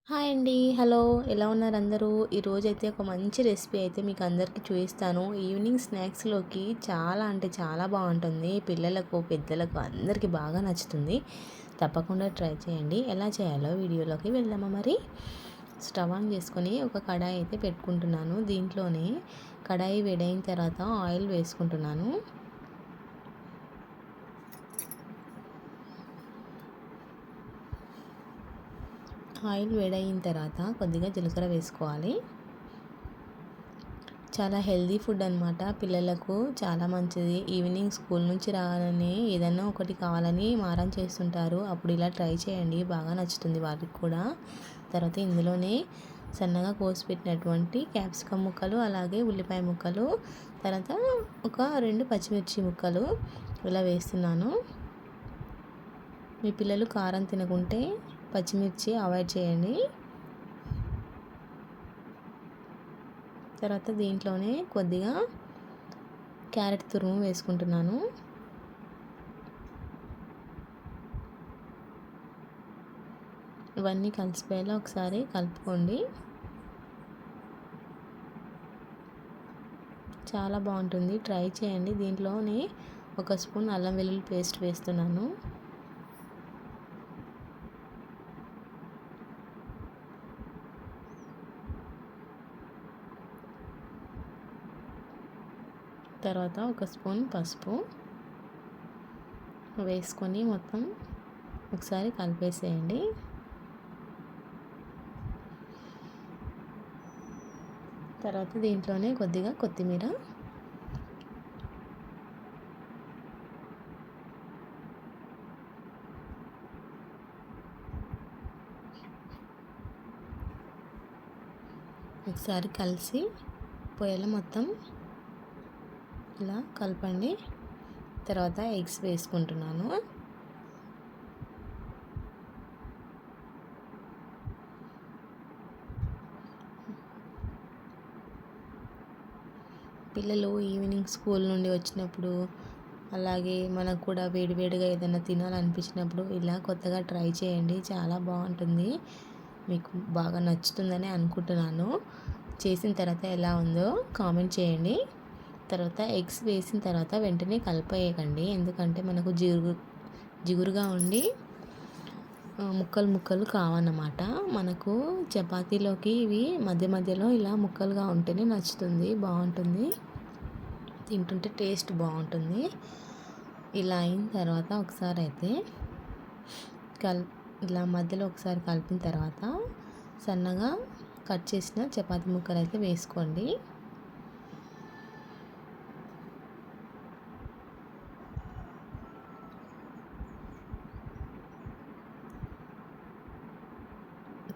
Hi అండి. Hello. ఎలా ఉన్నారు అందరూ? ఈరోజైతే ఒక మంచి రెసిపీ అయితే మీకు అందరికీ చూపిస్తాను. ఈవినింగ్ స్నాక్స్‌లోకి చాలా అంటే చాలా బాగుంటుంది. పిల్లలకు, పెద్దలకు అందరికీ బాగా నచ్చుతుంది. తప్పకుండా ట్రై చేయండి. ఎలా చేయాలో వీడియోలోకి వెళ్దామా మరి? స్టవ్ ఆన్ చేసుకొని ఒక కడాయి అయితే పెట్టుకుంటున్నాను. దీంట్లోనే కడాయి వేడైన తర్వాత ఆయిల్ వేసుకుంటున్నాను. ఆయిల్ వేడయిన తర్వాత కొద్దిగా జీలకర్ర వేసుకోవాలి. చాలా హెల్దీ ఫుడ్ అనమాట. పిల్లలకు చాలా మంచిది. ఈవినింగ్ స్కూల్ నుంచి రాగానే ఏదన్నా ఒకటి కావాలని మారం చేస్తుంటారు. అప్పుడు ఇలా ట్రై చేయండి, బాగా నచ్చుతుంది వారికి కూడా. తర్వాత ఇందులోనే సన్నగా కోసి పెట్టినటువంటి క్యాప్సికమ్ ముక్కలు, అలాగే ఉల్లిపాయ ముక్కలు, తర్వాత ఒక 2 పచ్చిమిర్చి ముక్కలు ఇలా వేస్తున్నాను. మీ పిల్లలు కారం తినకుంటే పచ్చిమిర్చి అవాయిడ్ చేయండి. తర్వాత దీంట్లోనే కొద్దిగా క్యారెట్ తురుము వేసుకుంటున్నాను. ఇవన్నీ కలిసిపోయేలా ఒకసారి కలుపుకోండి. చాలా బాగుంటుంది, ట్రై చేయండి. దీంట్లోనే ఒక స్పూన్ అల్లం వెల్లుల్లి పేస్ట్ వేస్తున్నాను. తర్వాత ఒక స్పూన్ పసుపు వేసుకొని మొత్తం ఒకసారి కలిపేసేయండి. తర్వాత దీంట్లోనే కొద్దిగా కొత్తిమీర, ఒకసారి కలిసి పొయ్యిలో మొత్తం ఇలా కలపండి. తర్వాత ఎగ్స్ వేసుకుంటున్నాను. పిల్లలు ఈవినింగ్ స్కూల్ నుండి వచ్చినప్పుడు, అలాగే మనకు కూడా వేడివేడిగా ఏదైనా తినాలనిపించినప్పుడు ఇలా కొత్తగా ట్రై చేయండి. చాలా బాగుంటుంది, మీకు బాగా నచ్చుతుందని అనుకుంటున్నాను. చేసిన తర్వాత ఎలా ఉందో కామెంట్ చేయండి. తర్వాత ఎగ్స్ వేసిన తర్వాత వెంటనే కలిపేయకండి, ఎందుకంటే మనకు జిగురుగా ఉండి ముక్కలు ముక్కలు కావన్నమాట. మనకు చపాతీలోకి ఇవి మధ్య మధ్యలో ఇలా ముక్కలుగా ఉంటేనే నచ్చుతుంది, బాగుంటుంది, తింటుంటే టేస్ట్ బాగుంటుంది. ఇలా అయిన తర్వాత ఒకసారి అయితే ఇలా మధ్యలో ఒకసారి కలిపిన తర్వాత సన్నగా కట్ చేసిన చపాతీ ముక్కలు అయితే వేసుకోండి.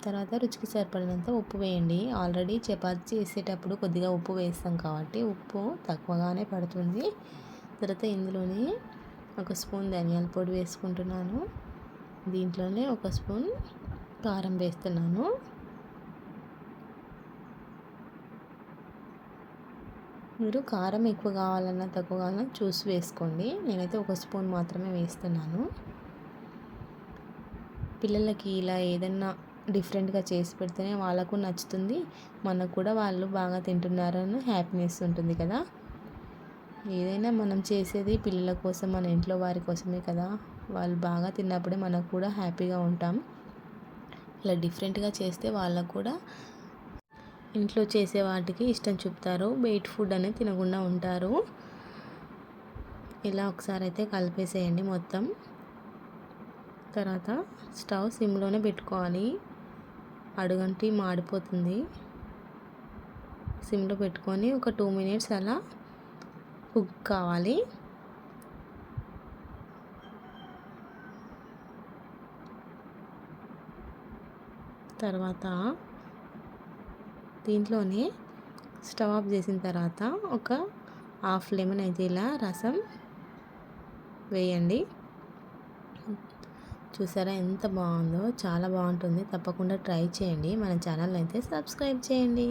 తర్వాత రుచికి సరిపడినంత ఉప్పు వేయండి. ఆల్రెడీ చపాతీ చేసేటప్పుడు కొద్దిగా ఉప్పు వేస్తాం కాబట్టి ఉప్పు తక్కువగానే పడుతుంది. తర్వాత ఇందులోనే ఒక స్పూన్ ధనియాల పొడి వేసుకుంటున్నాను. దీంట్లోనే ఒక స్పూన్ కారం వేస్తున్నాను. మీరు కారం ఎక్కువ కావాలన్నా తక్కువ కావాలన్నా చూసి వేసుకోండి. నేనైతే ఒక స్పూన్ మాత్రమే వేస్తున్నాను. పిల్లలకి ఇలా ఏదన్నా డిఫరెంట్గా చేసి పెడితేనే వాళ్ళకు నచ్చుతుంది, మనకు కూడా వాళ్ళు బాగా తింటున్నారని హ్యాపీనెస్ ఉంటుంది కదా. ఏదైనా మనం చేసేది పిల్లల కోసం, మన ఇంట్లో వారి కోసమే కదా. వాళ్ళు బాగా తిన్నప్పుడే మనకు కూడా హ్యాపీగా ఉంటాం. ఇలా డిఫరెంట్గా చేస్తే వాళ్ళకు కూడా ఇంట్లో చేసే వాటికి ఇష్టం చూపుతారు, బయట ఫుడ్ అనేది తినకుండా ఉంటారు. ఇలా ఒకసారి అయితే కలిపేసేయండి మొత్తం. తర్వాత స్టవ్ సిమ్లోనే పెట్టుకోవాలి, అడుగంటి మాడిపోతుంది. సిమ్లో పెట్టుకొని ఒక 2 మినిట్స్ అలా కుక్ కావాలి. తర్వాత దీంట్లోనే స్టవ్ ఆఫ్ చేసిన తర్వాత ఒక హాఫ్ లెమన్ అయితే ఇలా రసం వేయండి. చూసారా ఎంత బాగుందో, చాలా బాగుంటుంది. తప్పకుండా ట్రై చేయండి. మన ఛానల్ అయితే సబ్స్క్రైబ్ చేయండి.